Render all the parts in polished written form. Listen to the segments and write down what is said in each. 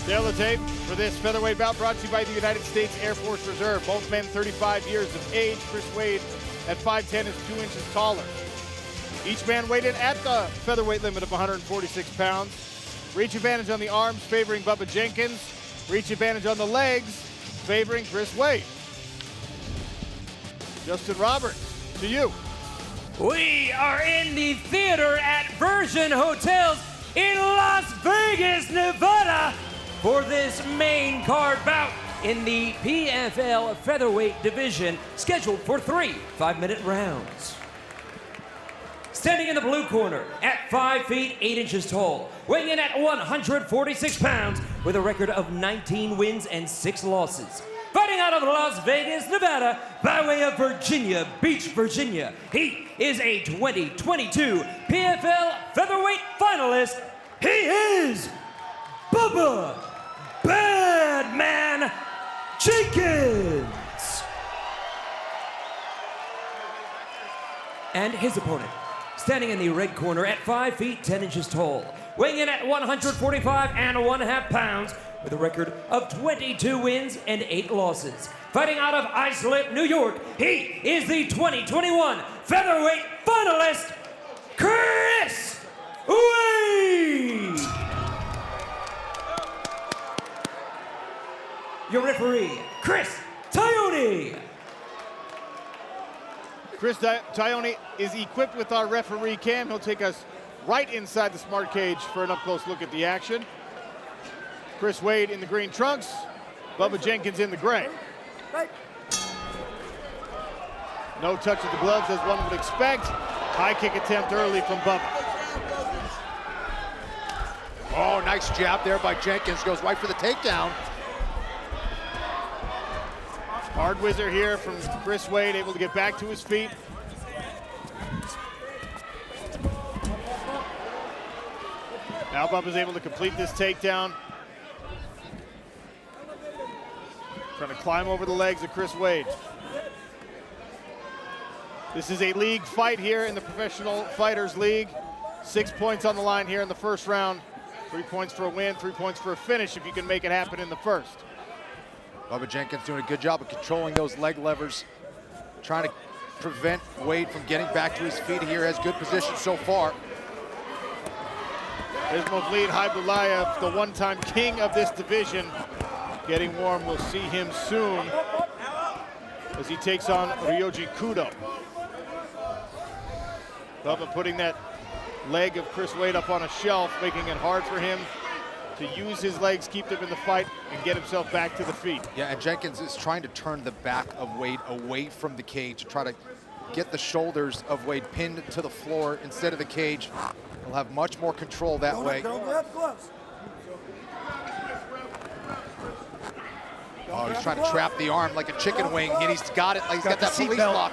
Tail the tape for this featherweight bout brought to you by the United States Air Force Reserve. Both men 35 years of age. Chris Wade at 5'10" is 2 inches taller. Each man weighed in at the featherweight limit of 146 pounds. Reach advantage on the arms favoring Bubba Jenkins. Reach advantage on the legs favoring Chris Wade. Justin Roberts, to you. We are in the theater at Virgin Hotels in Las Vegas, Nevada, for this main card bout in the PFL featherweight division, scheduled for 3 5-minute rounds. Standing in the blue corner at 5 feet 8 inches tall, weighing in at 146 pounds with a record of 19 wins and 6 losses. Fighting out of Las Vegas, Nevada, by way of Virginia Beach, Virginia, he is a 2022 PFL featherweight finalist. He is Bubba "Badman" Jenkins. And his opponent, standing in the red corner at 5 feet 10 inches tall, weighing in at 145 1/2 pounds, with a record of 22 wins and 8 losses. Fighting out of Islip, New York, he is the 2021 featherweight finalist, Chris Wade. Your referee, Chris Tione. Chris Tione is equipped with our referee cam. He'll take us right inside the smart cage for an up-close look at the action. Chris Wade in the green trunks, Bubba Jenkins in the gray. No touch of the gloves as one would expect. High kick attempt early from Bubba. Oh, nice jab there by Jenkins. Goes right for the takedown. Hard whizzer here from Chris Wade, able to get back to his feet. Now Bubba's able to complete this takedown. Trying to climb over the legs of Chris Wade. This is a league fight here in the Professional Fighters League. 6 points on the line here in the first round. 3 points for a win, 3 points for a finish if you can make it happen in the first. Bubba Jenkins doing a good job of controlling those leg levers, trying to prevent Wade from getting back to his feet here. Has good position so far. There's Movlid Haibulayev, the one-time king of this division, getting warm. We'll see him soon as he takes on Ryoji Kudo. Bubba putting that leg of Chris Wade up on a shelf, making it hard for him to use his legs, keep them in the fight, and get himself back to the feet. Yeah, and Jenkins is trying to turn the back of Wade away from the cage to try to get the shoulders of Wade pinned to the floor instead of the cage. He'll have much more control that way. Oh, he's trying to trap the arm like a chicken wing, and he's got it. Like he's got that police lock.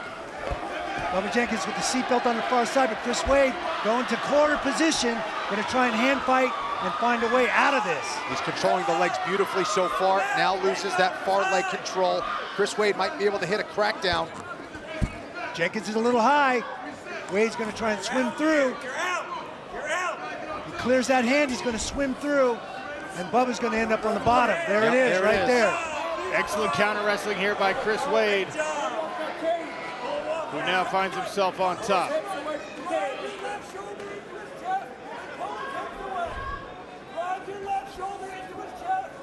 Bubba Jenkins with the seatbelt on the far side, but Chris Wade going to corner position, going to try and hand fight and find a way out of this. He's controlling the legs beautifully so far. Now loses that far leg control. Chris Wade might be able to hit a crackdown. Jenkins is a little high. Wade's going to try and swim through. You're out. You're out. He clears that hand, he's going to swim through, and Bubba's going to end up on the bottom. There it is, right there. Excellent counter wrestling here by Chris Wade, who now finds himself on top.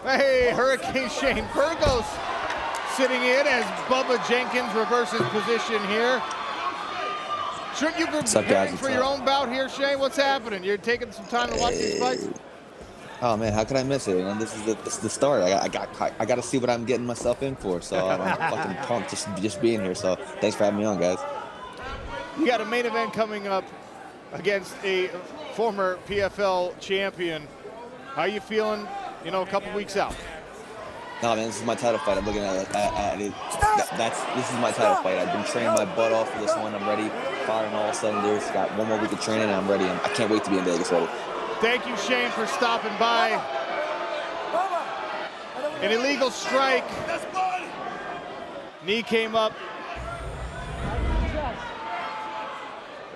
Hey, Hurricane Shane Burgos sitting in as Bubba Jenkins reverses position here. Shouldn't you be preparing for your own bout here, Shane? What's happening? You're taking some time to watch these fights? Oh man, how could I miss it? You know, this is the start. I got to see what I'm getting myself in for. So I'm fucking pumped just being here. So thanks for having me on, guys. You got a main event coming up against a former PFL champion. How you feeling? You know, a couple weeks out. No man, this is my title fight. I'm looking at it. This is my title fight. I've been training my butt off for this one. I'm ready, firing all cylinders. Got 1 more week of training, and I'm ready. And I can't wait to be in Vegas ready. Thank you, Shane, for stopping by. An illegal strike. Knee came up.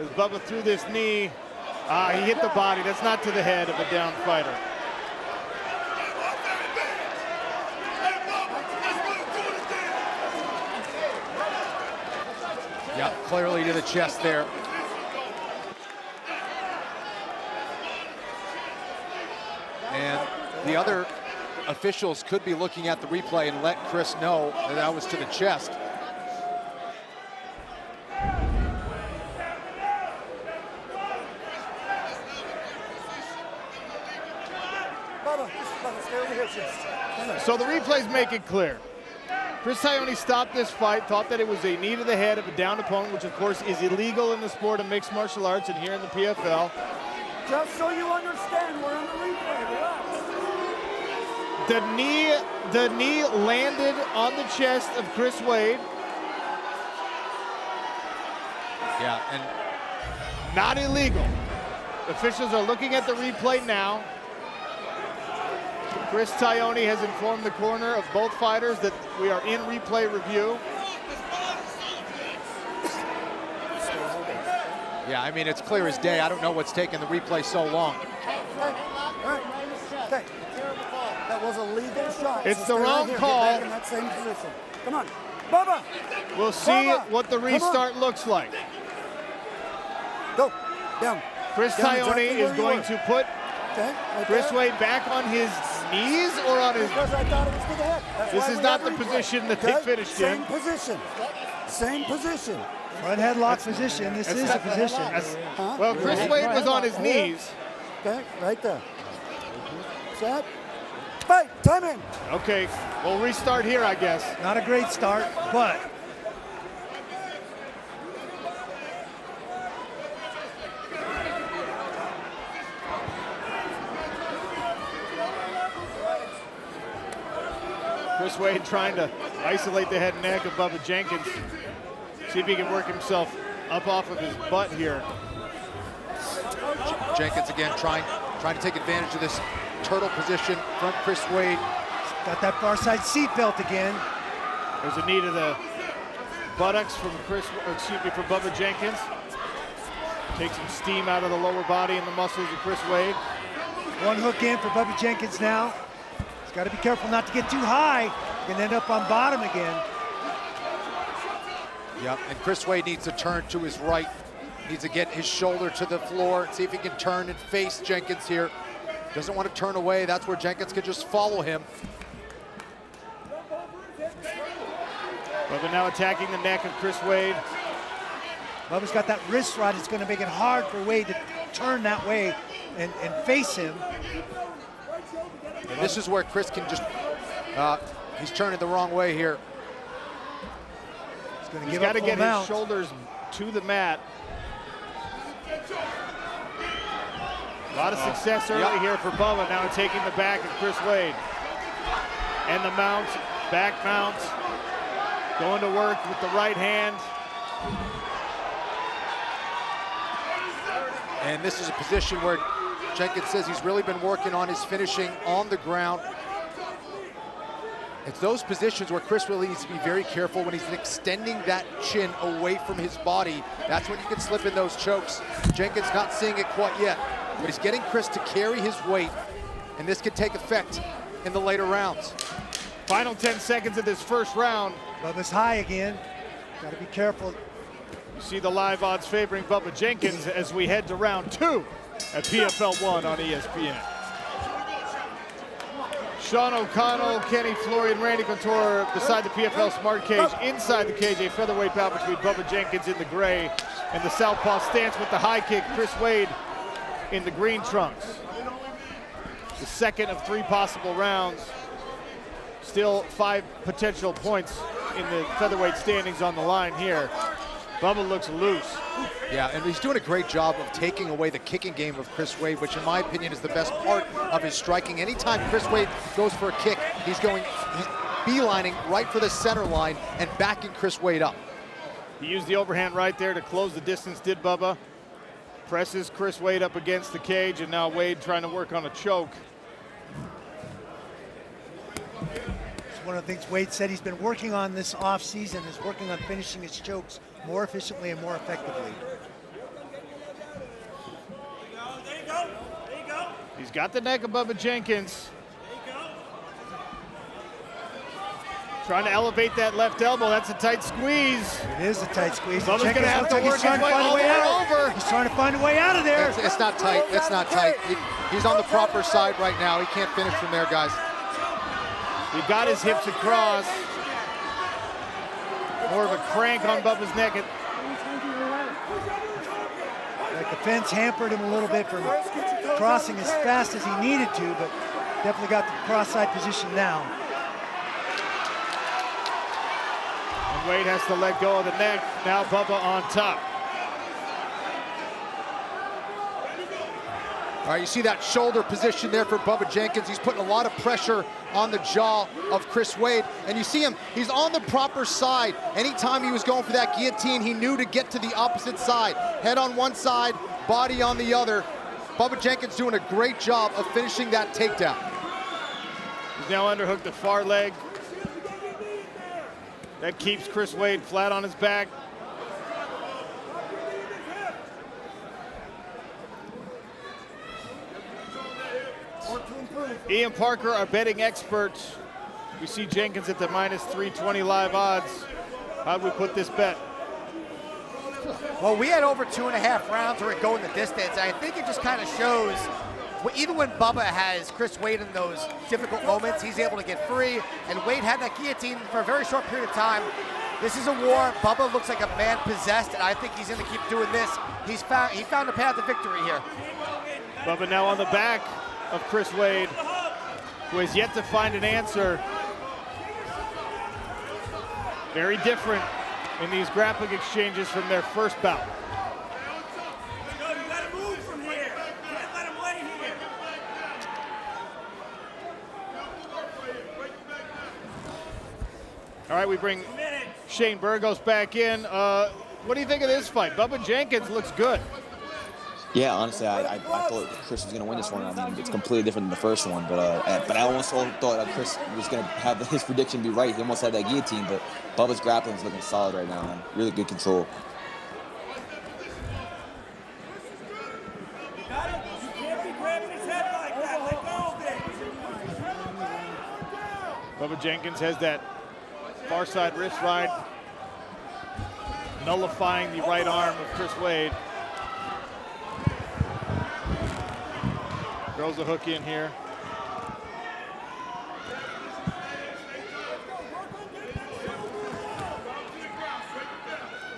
As Bubba threw this knee, he hit the body. That's not to the head of a down fighter. clearly to the chest there. And the other officials could be looking at the replay and let Chris know that that was to the chest. So the replays make it clear. Chris Taioni stopped this fight, thought that it was a knee to the head of a downed opponent, which of course is illegal in the sport of mixed martial arts and here in the PFL. Just so you understand, we're in the replay, relax. The knee landed on the chest of Chris Wade. Yeah, and Not illegal. Officials are looking at the replay now. Chris Taioni has informed the corner of both fighters that we are in replay review. yeah, I mean, it's clear as day. I don't know what's taking the replay so long. Okay. That was a legal shot. It's so the stay wrong right here. call. Get back in that same position. Come on. Bubba! We'll see Bubba, what the come on. restart looks like. Go. Down. Chris Down Taioni exactly is where you going were. to put Okay. Right Chris there. Wade back on his knees or on his... Because I thought it was to the head. That's This why is we not have the replay. position that they Okay? finished Same in. position. Same position. Front headlock position. This is a position. Huh? Well, Chris Right. Wade was on his Here. knees. Okay, right there. Set. Fight. Time in. Okay, we'll restart here, I guess. Not a great start, but Chris Wade trying to isolate the head and neck of Bubba Jenkins. See if he can work himself up off of his butt here. Jenkins again trying to take advantage of this turtle position from Chris Wade. got that far side seat belt again. There's a knee to the buttocks from from Bubba Jenkins. Take some steam out of the lower body and the muscles of Chris Wade. One hook in for Bubba Jenkins now. He's got to be careful not to get too high and end up on bottom again. Yep, and Chris Wade needs to turn to his right. Needs to get his shoulder to the floor and see if he can turn and face Jenkins here. Doesn't want to turn away. That's where Jenkins can just follow him. Bubba now attacking the neck of Chris Wade. Bubba's got that wrist rod. It's going to make it hard for Wade to turn that way and face him. And this is where Chris can just, he's turning the wrong way here. He's going to He's give got up to full get mount. his shoulders to the mat. A lot of success early here for Bubba. Now taking the back of Chris Wade. And the mount, back mount. Going to work with the right hand. And this is a position where Jenkins says he's really been working on his finishing on the ground. It's those positions where Chris really needs to be very careful when he's extending that chin away from his body. That's when you can slip in those chokes. Jenkins not seeing it quite yet, but he's getting Chris to carry his weight, and this could take effect in the later rounds. Final 10 seconds of this first round. Bubba's high again. Got to be careful. You see the live odds favoring Bubba Jenkins as we head to round 2 at PFL 1 on ESPN. Sean O'Connell, Kenny Florian, Randy Couture beside the PFL Smart Cage. Inside the cage, a featherweight bout between Bubba Jenkins in the gray and the southpaw stance with the high kick, Chris Wade in the green trunks. The second of 3 possible rounds. Still 5 potential points in the featherweight standings on the line here. Bubba looks loose. Yeah, and he's doing a great job of taking away the kicking game of Chris Wade, which in my opinion is the best part of his striking. Anytime Chris Wade goes for a kick, he's beelining right for the center line and backing Chris Wade up. He used the overhand right there to close the distance, did Bubba. Presses Chris Wade up against the cage, and now Wade trying to work on a choke. It's one of the things Wade said he's been working on this off season, is working on finishing his chokes more efficiently and more effectively. He's got the neck of Bubba Jenkins. Trying to elevate that left elbow. That's a tight squeeze. It is a tight squeeze. Bubba's going to have to like work his way all the way over. He's trying to find a way out of there. It's not tight. It's not tight. He's on the proper side right now. He can't finish from there, guys. He got his hips across. More of a crank on Bubba's neck. Like the fence hampered him a little bit from crossing as fast as he needed to, but definitely got the cross-side position now. And Wade has to let go of the neck. Now Bubba on top. All right, you see that shoulder position there for Bubba Jenkins. He's putting a lot of pressure on the jaw of Chris Wade. And you see him, he's on the proper side. Anytime he was going for that guillotine, he knew to get to the opposite side. Head on one side, body on the other. Bubba Jenkins doing a great job of finishing that takedown. He's now underhooked the far leg. That keeps Chris Wade flat on his back. Ian Parker, our betting expert. We see Jenkins at the -320 live odds. How'd we put this bet? Well, we had over 2.5 rounds where it go in the distance. I think it just kind of shows, even when Bubba has Chris Wade in those difficult moments, he's able to get free, and Wade had that guillotine for a very short period of time. This is a war. Bubba looks like a man possessed, and I think he's going to keep doing this. He found a path to victory here. Bubba now on the back of Chris Wade, who has yet to find an answer. Very different in these grappling exchanges from their first bout. All right, we bring Shane Burgos back in. What do you think of this fight? Bubba Jenkins looks good. Yeah, honestly, I thought Chris was going to win this one. I mean, it's completely different than the first one, but I almost thought Chris was going to have his prediction be right. He almost had that guillotine, but Bubba's grappling is looking solid right now, man. Really good control. Bubba Jenkins has that far side wrist slide, nullifying the right arm of Chris Wade. Throws a hook in here.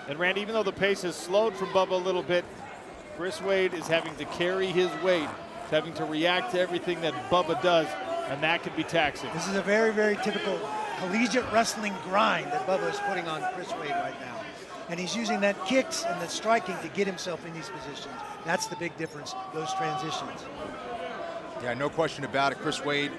And Randy, even though the pace has slowed from Bubba a little bit, Chris Wade is having to carry his weight. He's having to react to everything that Bubba does, and that can be taxing. This is a very, very typical collegiate wrestling grind that Bubba is putting on Chris Wade right now. And he's using that kicks and the striking to get himself in these positions. That's the big difference, those transitions. Yeah, no question about it. Chris Wade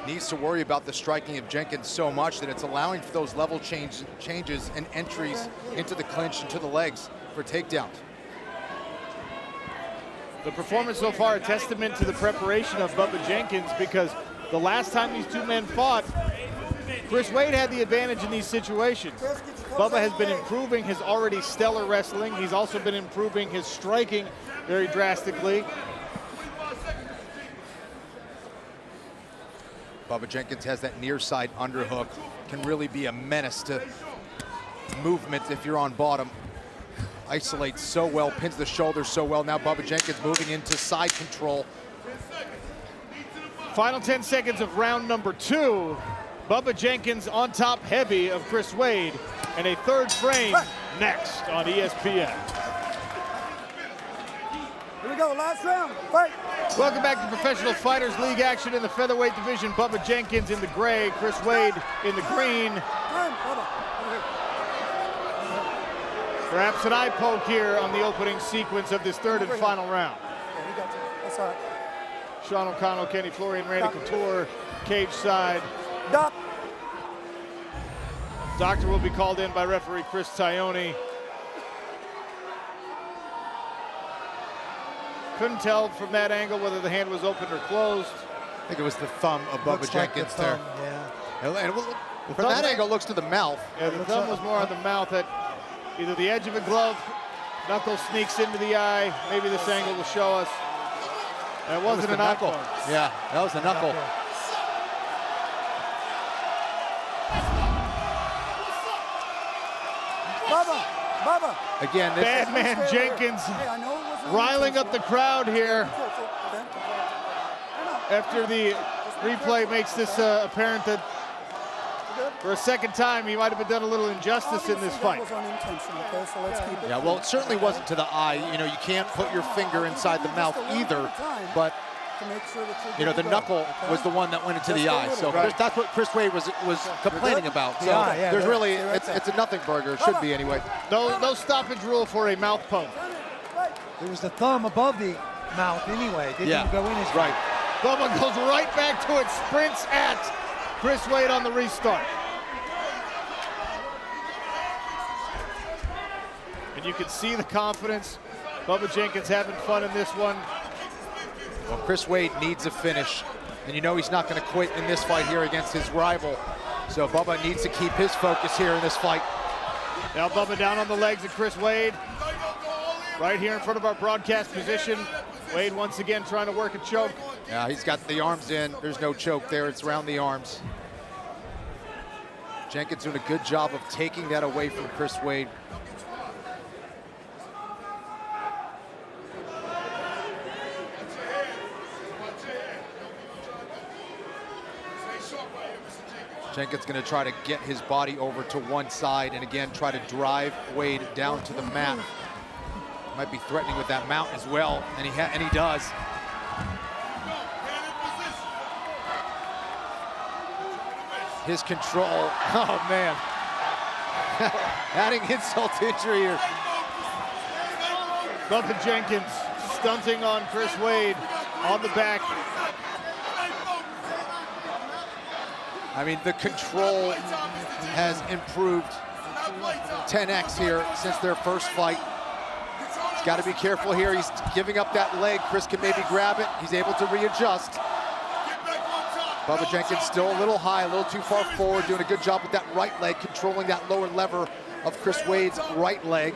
needs to worry about the striking of Jenkins so much that it's allowing for those level changes and entries into the clinch and to the legs for takedowns. The performance so far a testament to the preparation of Bubba Jenkins, because the last time these two men fought, Chris Wade had the advantage in these situations. Bubba has been improving his already stellar wrestling. He's also been improving his striking very drastically. Bubba Jenkins has that near side underhook, can really be a menace to movement if you're on bottom. Isolates so well, pins the shoulder so well. Now Bubba Jenkins moving into side control. Final 10 seconds of round number 2. Bubba Jenkins on top heavy of Chris Wade, and a third frame next on ESPN. Here we go, last round, fight. Welcome back to Professional Fighters League action in the featherweight division. Bubba Jenkins in the gray, Chris Wade in the green. Time, Bubba. Perhaps an eye poke here on the opening sequence of this third and final round. Yeah, he got you. That's all right. Sean O'Connell, Kenny Florian, Randy Couture, cage side. Doc. Doctor will be called in by referee Chris Tione. Couldn't tell from that angle whether the hand was open or closed. I think it was the thumb of Bubba Looks like Jenkins the there. thumb, yeah. And from that angle, it looks to the mouth. Yeah, the thumb was more on the mouth at either the edge of a glove, knuckle sneaks into the eye. Maybe this angle will show us. That wasn't a knuckle. Yeah, that was a knuckle. Bubba. Again, this Bad man Jenkins Hey, I know it wasn't riling up the crowd here Be careful, okay? after the replay makes this apparent that for a second time he might have been done a little injustice in this fight. That was unintentional, okay? So let's keep it. Yeah, well, it certainly wasn't to the eye. You know, you can't put your finger inside the mouth either, but to make sure that you're you know, good the to go, knuckle okay? was the one that went into Just the a eye. little So bit. that's what Chris Wade was complaining good? about. So Yeah, there's yeah. really, Stay right it's there. a nothing burger. It should be anyway. No stoppage rule for a mouth pump. It was the thumb above the mouth anyway. Didn't even go in his right. Bubba goes right back to it, sprints at Chris Wade on the restart. And you can see the confidence. Bubba Jenkins having fun in this one. Well, Chris Wade needs a finish, and you know he's not going to quit in this fight here against his rival. So Bubba needs to keep his focus here in this fight. Now Bubba down on the legs of Chris Wade. Right here in front of our broadcast position. Wade once again trying to work a choke. Yeah, he's got the arms in. There's no choke there. It's around the arms. Jenkins doing a good job of taking that away from Chris Wade. Jenkins going to try to get his body over to one side and again try to drive Wade down to the mat. Might be threatening with that mount as well, and he does. His control, oh man. Adding insult to injury here. Bubba Jenkins stunting on Chris Wade on the back. I mean, the control has improved 10x here since their first fight. He's got to be careful here. He's giving up that leg. Chris can maybe grab it. He's able to readjust. Bubba Jenkins still a little high, a little too far forward, doing a good job with that right leg, controlling that lower lever of Chris Wade's right leg.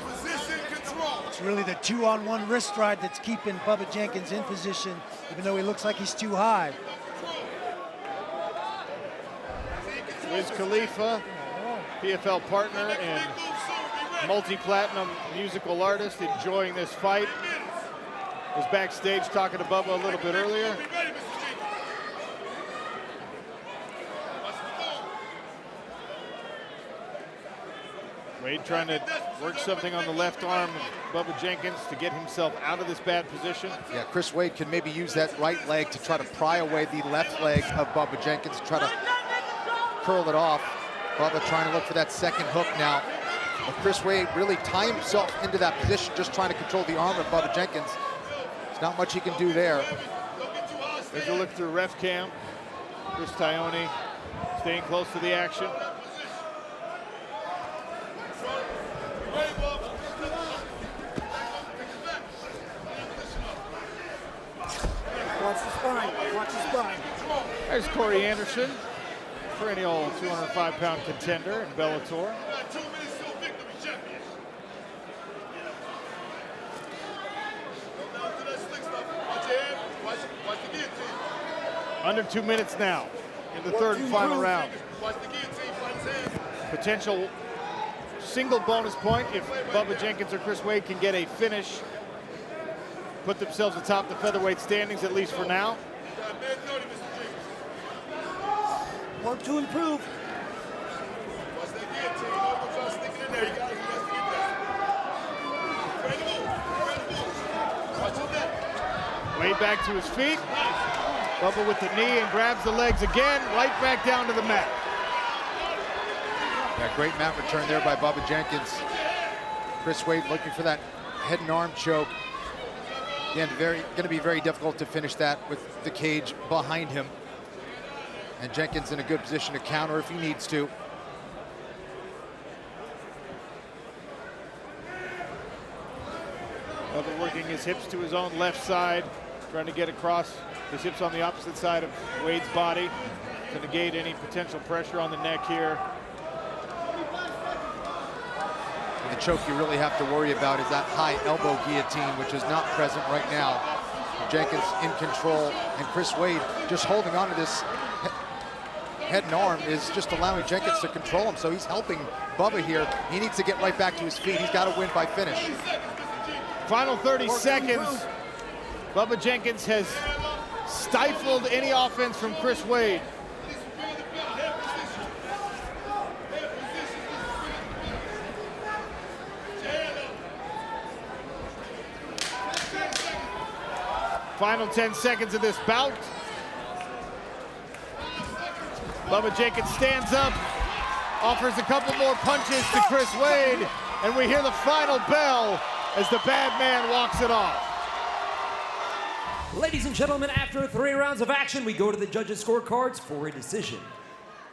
It's really the 2-on-1 wrist stride that's keeping Bubba Jenkins in position, even though he looks like he's too high. Wiz Khalifa, PFL partner and multi-platinum musical artist, enjoying this fight. Was backstage talking to Bubba a little bit earlier. Wade trying to work something on the left arm of Bubba Jenkins to get himself out of this bad position. Yeah, Chris Wade can maybe use that right leg to try to pry away the left leg of Bubba Jenkins, try to curl it off. Bubba trying to look for that second hook now. But Chris Wade really tying himself into that position, just trying to control the arm of Bubba Jenkins. There's not much he can do there. There's a look through ref cam. Chris Tione staying close to the action. Watch the spine. Watch the spine. There's Corey Anderson, perennial 205-pound contender in Bellator. Under 2 minutes now in the third and final round. Potential single bonus point if Bubba Jenkins or Chris Wade can get a finish. Put themselves atop the featherweight standings, at least for now. Work to improve. Wade back to his feet. Bubba with the knee and grabs the legs again, right back down to the mat. Yeah, great mat return there by Bubba Jenkins. Chris Wade looking for that head and arm choke. Again, going to be very difficult to finish that with the cage behind him. And Jenkins in a good position to counter if he needs to. Bubba working his hips to his own left side, trying to get across his hips on the opposite side of Wade's body to negate any potential pressure on the neck here. And the choke you really have to worry about is that high elbow guillotine, which is not present right now. Jenkins in control, and Chris Wade just holding on to this head and arm is just allowing Jenkins to control him, so he's helping Bubba here. He needs to get right back to his feet. He's got to win by finish. Final 30 seconds. Bubba Jenkins has stifled any offense from Chris Wade. Final 10 seconds of this bout. Bubba Jenkins stands up, offers a couple more punches to Chris Wade, and we hear the final bell as the bad man walks it off. Ladies and gentlemen, after 3 rounds of action, we go to the judges' scorecards for a decision.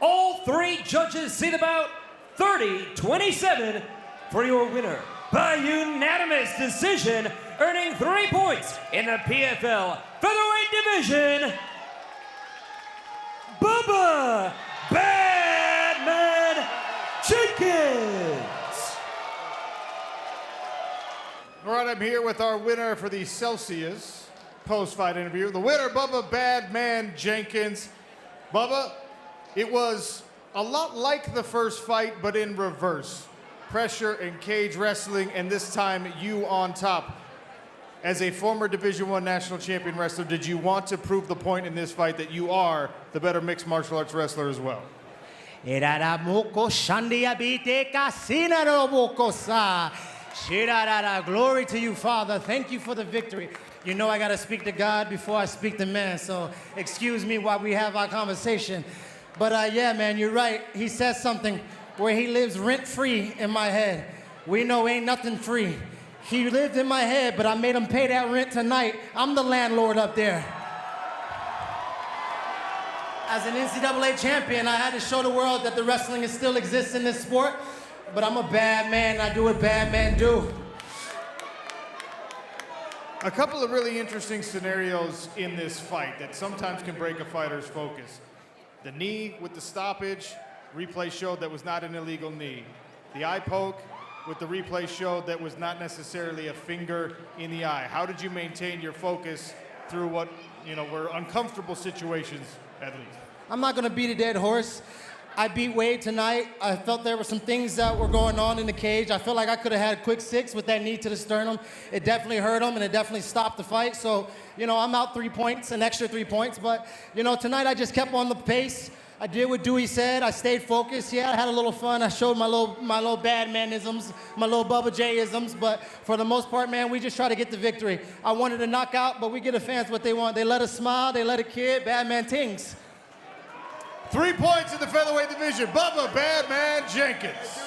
All 3 judges see the bout 30-27 for your winner by unanimous decision, earning 3 points in the PFL Featherweight Division, Bubba "Badman" Jenkins. All right, I'm here with our winner for the Celsius post-fight interview. The winner, Bubba "Badman" Jenkins. Bubba, it was a lot like the first fight, but in reverse. Pressure and cage wrestling, and this time you on top. As a former Division I national champion wrestler, did you want to prove the point in this fight that you are the better mixed martial arts wrestler as well? Glory to you, Father. Thank you for the victory. You know I got to speak to God before I speak to man, so excuse me while we have our conversation. But yeah, man, you're right. He says something where he lives rent-free in my head. We know ain't nothing free. He lived in my head, but I made him pay that rent tonight. I'm the landlord up there. As an NCAA champion, I had to show the world that the wrestling still exists in this sport, but I'm a bad man. I do what bad men do. A couple of really interesting scenarios in this fight that sometimes can break a fighter's focus. The knee with the stoppage, replay showed that was not an illegal knee. The eye poke with the replay showed that was not necessarily a finger in the eye. How did you maintain your focus through what, were uncomfortable situations at least? I'm not gonna beat a dead horse. I beat Wade tonight. I felt there were some things that were going on in the cage. I feel like I could have had a quick 6 with that knee to the sternum. It definitely hurt him, and it definitely stopped the fight. So, I'm out 3 points, an extra 3 points. But, tonight I just kept on the pace. I did what Dewey said. I stayed focused. Yeah, I had a little fun. I showed my little bad man-isms, my little Bubba J-isms. But for the most part, man, we just try to get the victory. I wanted a knockout, but we give the fans what they want. They let us smile. They let a kid. Bad man tings. 3 points in the featherweight division. Bubba "Badman" Jenkins.